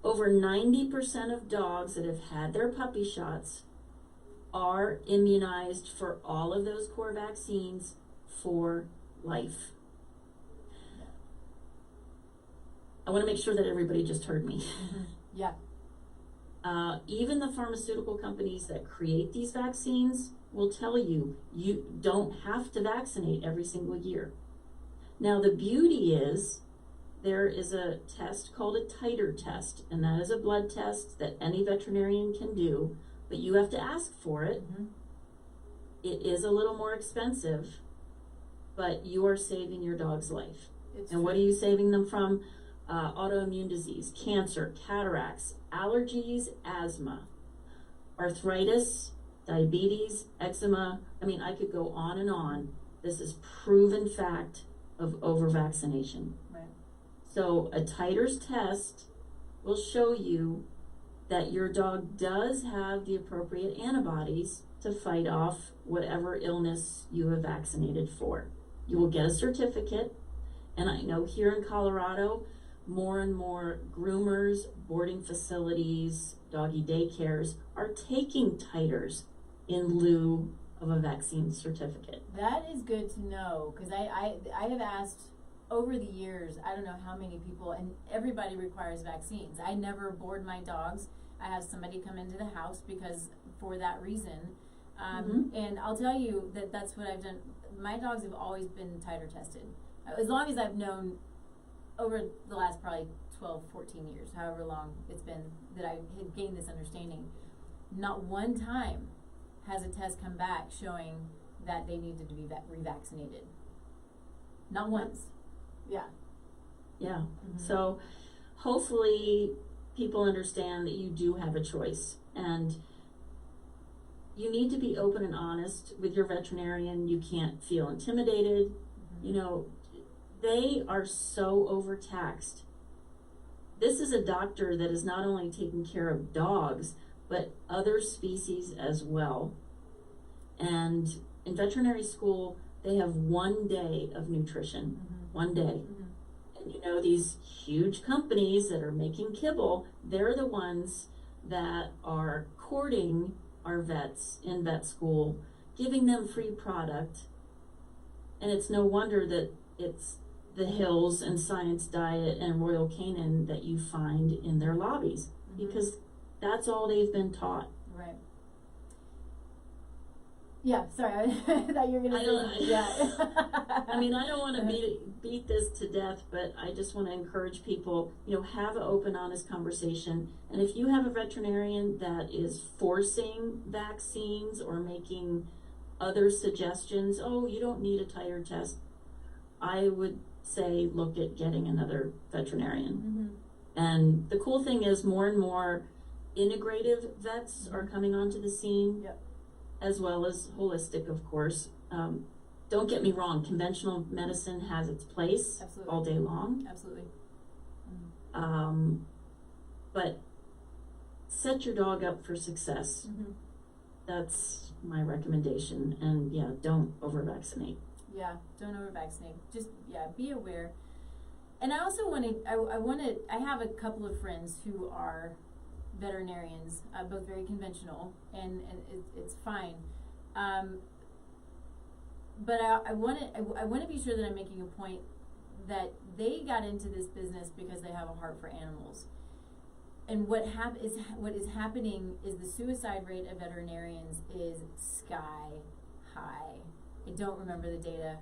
Over 90% of dogs that have had their puppy shots are immunized for all of those core vaccines for life. I want to make sure that everybody just heard me. Yeah. Even the pharmaceutical companies that create these vaccines will tell you, you don't have to vaccinate every single year. Now, the beauty is there is a test called a titer test, and that is a blood test that any veterinarian can do, but you have to ask for it. It is a little more expensive, but you are saving your dog's life. And what are you saving them from? Autoimmune disease, cancer, cataracts, allergies, asthma, arthritis, diabetes, eczema. I mean, I could go on and on. This is proven fact of over-vaccination. Right. So a titers test will show you that your dog does have the appropriate antibodies to to fight off whatever illness you have vaccinated for. You will get a certificate, and I know here in Colorado, more and more groomers, boarding facilities, doggy daycares are taking titers in lieu of a vaccine certificate. That is good to know, because I have asked over the years, I don't know how many people, and everybody requires vaccines. I never board my dogs. I have somebody come into the house because for that reason. And I'll tell you that that's what I've done. My dogs have always been titer tested. As long as I've known, over the last probably 12, 14 years, however long it's been that I had gained this understanding, not one time has a test come back showing that they needed to be revaccinated. Not once. Yeah. Yeah. So hopefully people understand that you do have a choice, and you need to be open and honest with your veterinarian. You can't feel intimidated. You know, they are so overtaxed. This is a doctor that is not only taking care of dogs, but other species as well. And in veterinary school, they have 1 day of nutrition, 1 day. And you know, these huge companies that are making kibble, they're the ones that are courting our vets in vet school, giving them free product. And it's no wonder that it's the Hills and Science Diet and Royal Canin that you find in their lobbies, because that's all they've been taught. Right. Yeah, sorry, I thought you were going to say, yeah. I mean, I don't want to beat this to death, but I just want to encourage people, you know, have an open, honest conversation. And if you have a veterinarian that is forcing vaccines or making other suggestions, oh, you don't need a titer test, I would say look at getting another veterinarian. And the cool thing is more and more integrative vets are coming onto the scene. Yep. As well as holistic, of course. Don't get me wrong, conventional medicine has its place. Absolutely. All day long. Absolutely. But set your dog up for success. That's my recommendation. And yeah, don't over-vaccinate. Yeah, don't over-vaccinate. Just, yeah, be aware. And I also I have a couple of friends who are veterinarians, both very conventional, and it's fine. But I want to be sure that I'm making a point that they got into this business because they have a heart for animals. And what is happening is the suicide rate of veterinarians is sky high. I don't remember the data,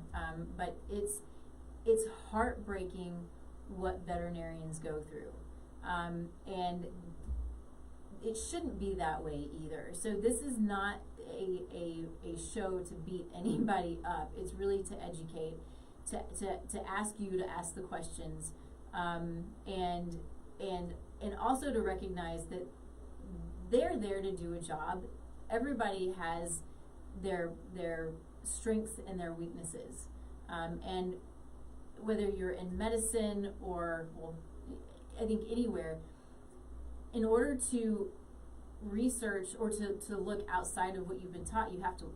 but it's heartbreaking what veterinarians go through, and it shouldn't be that way either. So this is not a show to beat anybody up. It's really to educate, to ask you to ask the questions, and also to recognize that they're there to do a job. Everybody has their strengths and their weaknesses, and whether you're in medicine or, well, I think anywhere, in order to research or to look outside of what you've been taught, you have to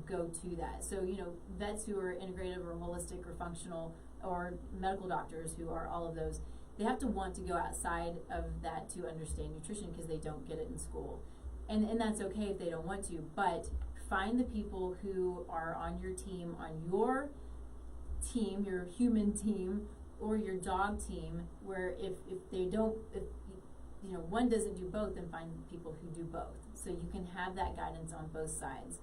go to that. So, you know, vets who are integrative or holistic or functional, or medical doctors who are all of those, they have to want to go outside of that to understand nutrition, because they don't get it in school. And that's okay if they don't want to, but find the people who are on your team, your human team, or your dog team, where if you know, one doesn't do both, then find people who do both, so you can have that guidance on both sides,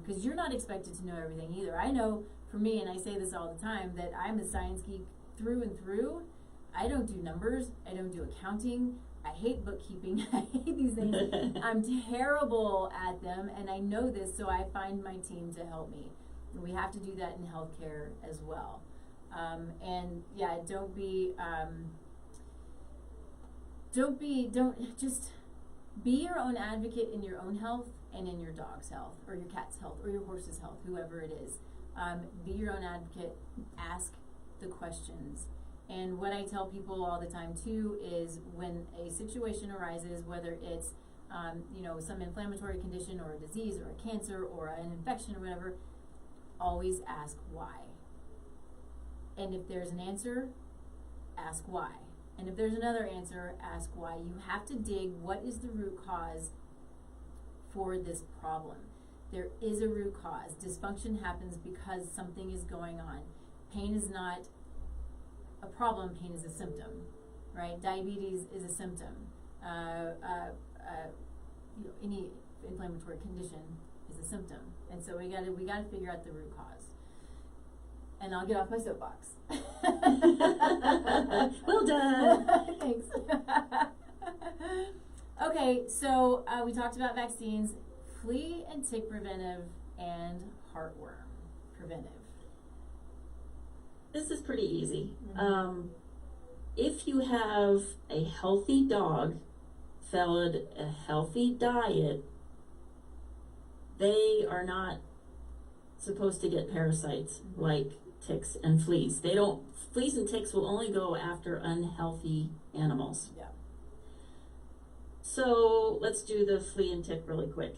because you're not expected to know everything either. I know for me, and I say this all the time, that I'm a science geek through and through. I don't do numbers, I don't do accounting, I hate bookkeeping, I hate these things. I'm terrible at them, and I know this, so I find my team to help me. And we have to do that in healthcare as well. And yeah, don't just be your own advocate in your own health and in your dog's health, or your cat's health, or your horse's health, whoever it is. Be your own advocate, ask the questions. And what I tell people all the time too is, when a situation arises, whether it's some inflammatory condition or a disease or a cancer or an infection or whatever, always ask why. And if there's an answer, ask why. And if there's another answer, ask why. You have to dig what is the root cause for this problem. There is a root cause. Dysfunction happens because something is going on. Pain is not a problem, pain is a symptom, right? Diabetes is a symptom. Any inflammatory condition is a symptom. And so we gotta figure out the root cause. And I'll get off my soapbox. Well done. Thanks. Okay, so we talked about vaccines, flea and tick preventive, and heartworm preventive. This is pretty easy. Mm-hmm. If you have a healthy dog, fed a healthy diet, they are not supposed to get parasites like ticks and fleas. Fleas and ticks will only go after unhealthy animals. Yeah. So let's do the flea and tick really quick.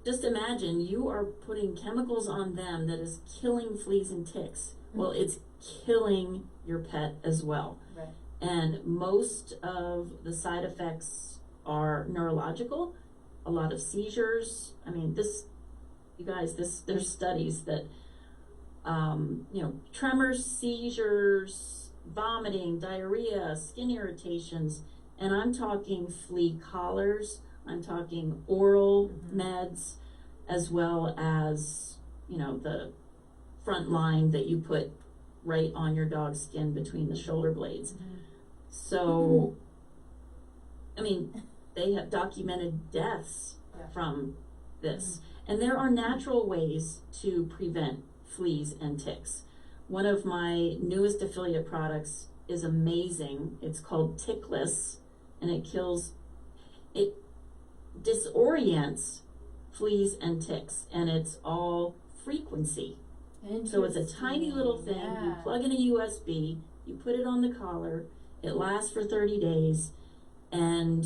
Just imagine you are putting chemicals on them that is killing fleas and ticks. Well, it's killing your pet as well. Right. And most of the side effects are neurological, a lot of seizures. I mean, there's studies that, tremors, seizures, vomiting, diarrhea, skin irritations, and I'm talking flea collars, I'm talking oral meds, as well as, the front line that you put right on your dog's skin between the shoulder blades. So, I mean, they have documented deaths from this. And there are natural ways to prevent fleas and ticks. One of my newest affiliate products is amazing. It's called Tickless, and it disorients fleas and ticks, and it's all frequency. So it's a tiny little thing. Yeah. You plug in a USB, you put it on the collar, it lasts for 30 days, and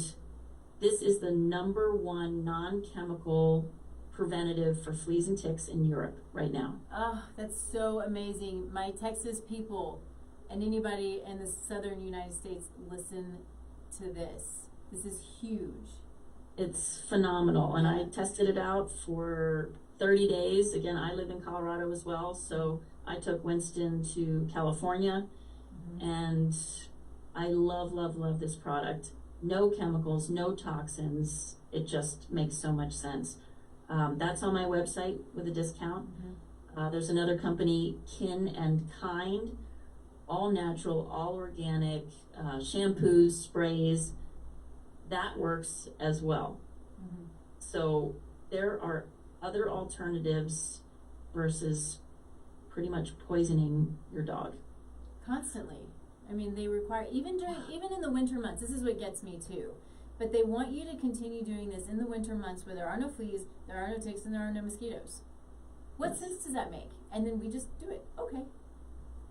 this is the #1 non-chemical preventative for fleas and ticks in Europe right now. Oh, that's so amazing. My Texas people and anybody in the southern United States, listen to this. This is huge. It's phenomenal, and I tested it out for 30 days. Again, I live in Colorado as well, so I took Winston to California, and I love, love, love this product. No chemicals, no toxins. It just makes so much sense. That's on my website with a discount. There's another company, Kin and Kind, all natural, all organic, shampoos, sprays. That works as well. So there are other alternatives versus pretty much poisoning your dog. Constantly. I mean, they require, even in the winter months, this is what gets me too. But they want you to continue doing this in the winter months where there are no fleas, there are no ticks, and there are no mosquitoes. What sense does that make? And then we just do it. Okay.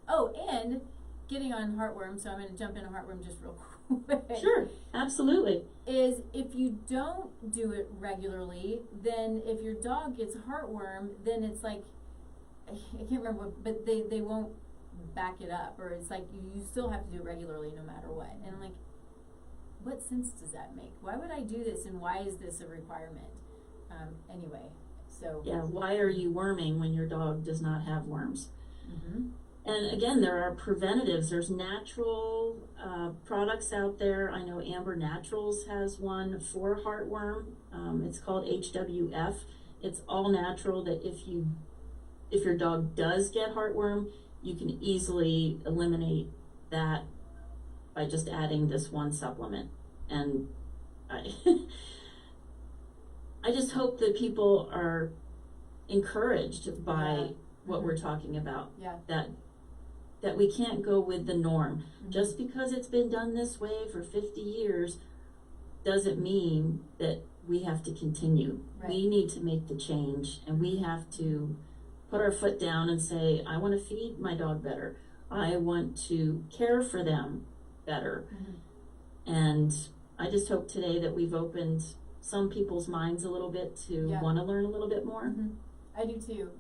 Oh, and getting on heartworm, so I'm going to jump into heartworm just real quick. Sure, absolutely. Is if you don't do it regularly, then if your dog gets heartworm, then it's like, I can't remember, but they won't back it up, or it's like you still have to do it regularly no matter what. And I'm like, what sense does that make? Why would I do this, and why is this a requirement? Anyway, so. Yeah, why are you worming when your dog does not have worms? And again, there are preventatives. There's natural products out there. I know Amber Naturals has one for heartworm. It's called HWF. It's all natural, that if your dog does get heartworm, you can easily eliminate that by just adding this one supplement. And I just hope that people are encouraged by what we're talking about. That we can't go with the norm. Just because it's been done this way for 50 years doesn't mean that we have to continue. We need to make the change, and we have to put our foot down and say, I want to feed my dog better. I want to care for them better. And I just hope today that we've opened some people's minds a little bit to want to learn a little bit more. Mm-hmm. I do too.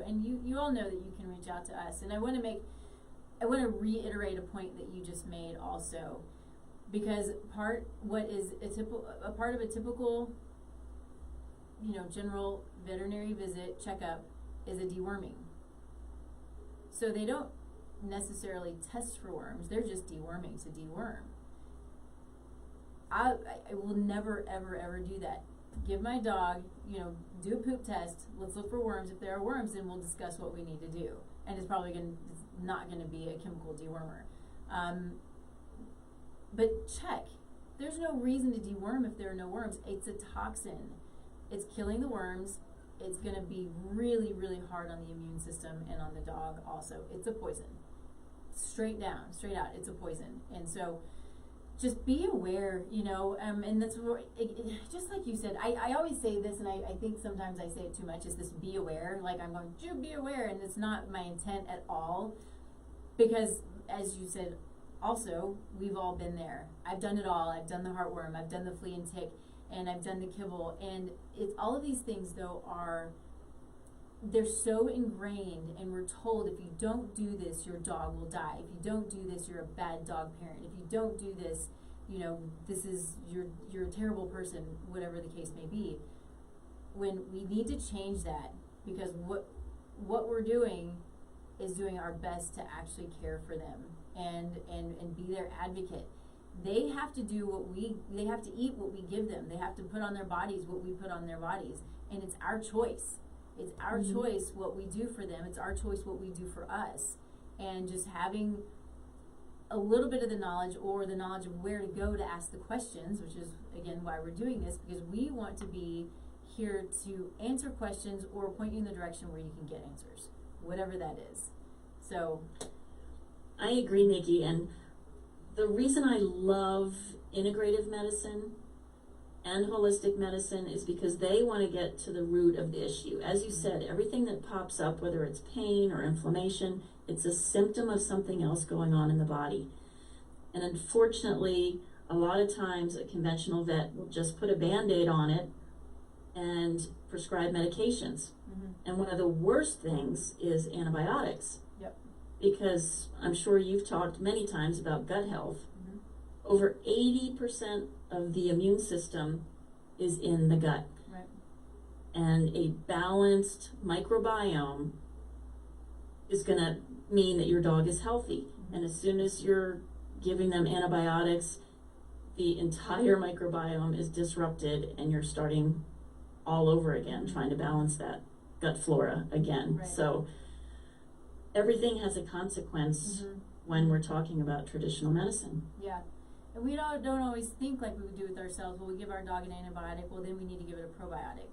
And you all know that you can reach out to us. And I want to reiterate a point that you just made also, because a part of a typical, general veterinary visit checkup is a deworming. So they don't necessarily test for worms, they're just deworming to deworm. I will never, ever do that. Give my dog, do a poop test, let's look for worms. If there are worms, then we'll discuss what we need to do. And it's probably not going to be a chemical dewormer. But check. There's no reason to deworm if there are no worms. It's a toxin. It's killing the worms. It's going to be really, really hard on the immune system and on the dog also. It's a poison. Straight out, it's a poison. And so just be aware, and that's what, just like you said, I always say this, and I think sometimes I say it too much, is this be aware, like I'm going, be aware, and it's not my intent at all, because as you said, also, we've all been there. I've done it all. I've done the heartworm, I've done the flea and tick, and I've done the kibble, and it's all of these things though they're so ingrained, and we're told if you don't do this, your dog will die. If you don't do this, you're a bad dog parent. If you don't do this, this is you're a terrible person, whatever the case may be. When we need to change that, because what we're doing is doing our best to actually care for them and be their advocate. They have to they have to eat what we give them. They have to put on their bodies what we put on their bodies, and it's our choice. It's our choice what we do for them. It's our choice what we do for us. And just having a little bit of the knowledge, or the knowledge of where to go to ask the questions, which is, again, why we're doing this, because we want to be here to answer questions or point you in the direction where you can get answers, whatever that is. So I agree, Nikki. And the reason I love integrative medicine and holistic medicine is because they want to get to the root of the issue. As you said, everything that pops up, whether it's pain or inflammation, it's a symptom of something else going on in the body. And unfortunately, a lot of times a conventional vet will just put a Band-Aid on it and prescribe medications. Mm-hmm. And one of the worst things is antibiotics. Yep. Because I'm sure you've talked many times about gut health. Mm-hmm. Over 80% of the immune system is in the gut. Right. And a balanced microbiome is going to mean that your dog is healthy. Mm-hmm. And as soon as you're giving them antibiotics, the entire microbiome is disrupted, and you're starting all over again, trying to balance that gut flora again. Right. So everything has a consequence when we're talking about traditional medicine. Yeah. And we don't always think like we would do with ourselves. Well, we give our dog an antibiotic, well, then we need to give it a probiotic.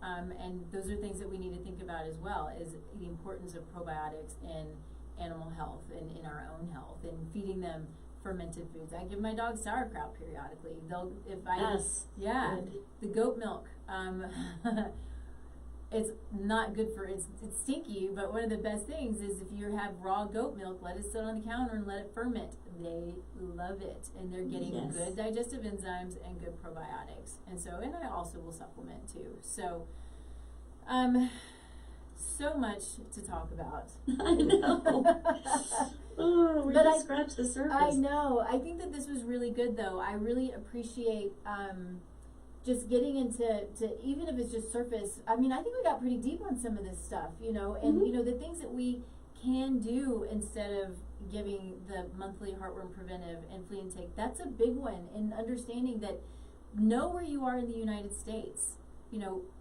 And those are things that we need to think about as well, is the importance of probiotics in animal health and in our own health, and feeding them fermented foods. I give my dog sauerkraut periodically. The goat milk. It's not good for, it's stinky, but one of the best things is if you have raw goat milk, let it sit on the counter and let it ferment. They love it, and they're getting good digestive enzymes and good probiotics. And I also will supplement too. So, so much to talk about. I know. Oh, we just scratched the surface. I know. I think that this was really good, though. I really appreciate just getting into even if it's just surface. I mean, I think we got pretty deep on some of this stuff, and the things that we can do instead of giving the monthly heartworm preventive and flea and tick. That's a big one, in understanding that know where you are in the United States,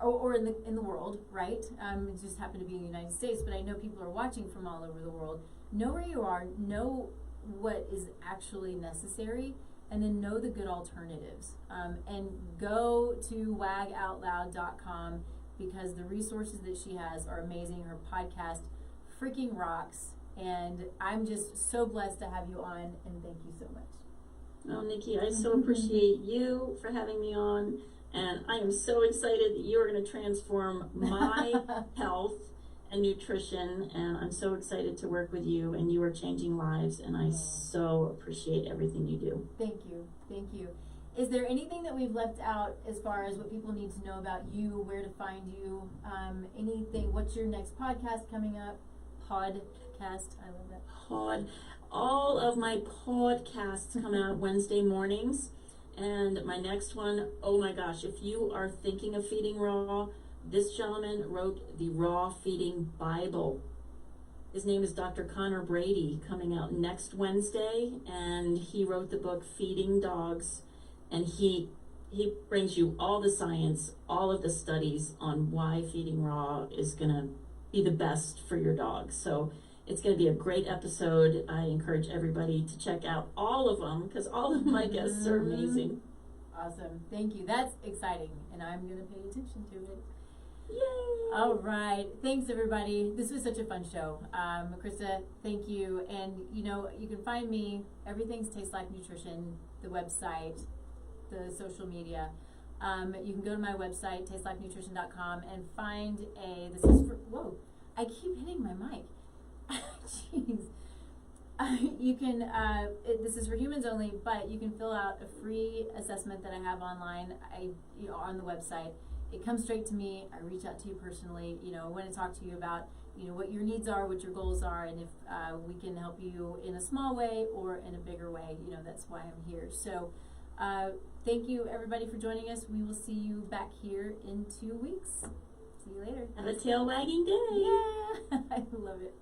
or in the world, right? It just happened to be in the United States, but I know people are watching from all over the world. Know where you are, know what is actually necessary, and then know the good alternatives. And go to wagoutloud.com, because the resources that she has are amazing. Her podcast freaking rocks, and I'm just so blessed to have you on, and thank you so much. Oh, Nikki, I so appreciate you for having me on, and I am so excited that you are going to transform my health and nutrition, and I'm so excited to work with you, and you are changing lives, and I so appreciate everything you do. Thank you. Is there anything that we've left out as far as what people need to know about you, where to find you, anything? What's your next podcast coming up? Podcast, I love that. All of my podcasts come out Wednesday mornings. And my next one, oh my gosh, if you are thinking of feeding raw, this gentleman wrote the Raw Feeding Bible. His name is Dr. Connor Brady, coming out next Wednesday, and he wrote the book Feeding Dogs, and he brings you all the science, all of the studies on why feeding raw is gonna be the best for your dog. So it's gonna be a great episode. I encourage everybody to check out all of them, because all of my guests are amazing. Awesome, thank you. That's exciting, and I'm gonna pay attention to it. Yay! All right, thanks everybody. This was such a fun show. Krista, thank you. And you know, you can find me, everything's Taste Like Nutrition, the website, the social media. You can go to my website, tastelikenutrition.com, and find this is for, whoa, I keep hitting my mic. Jeez. You can, this is for humans only, but you can fill out a free assessment that I have online, on the website. It comes straight to me. I reach out to you personally. I want to talk to you about, what your needs are, what your goals are, and if we can help you in a small way or in a bigger way. That's why I'm here. So thank you, everybody, for joining us. We will see you back here in 2 weeks. See you later. Have a tail wagging day. Yeah, I love it.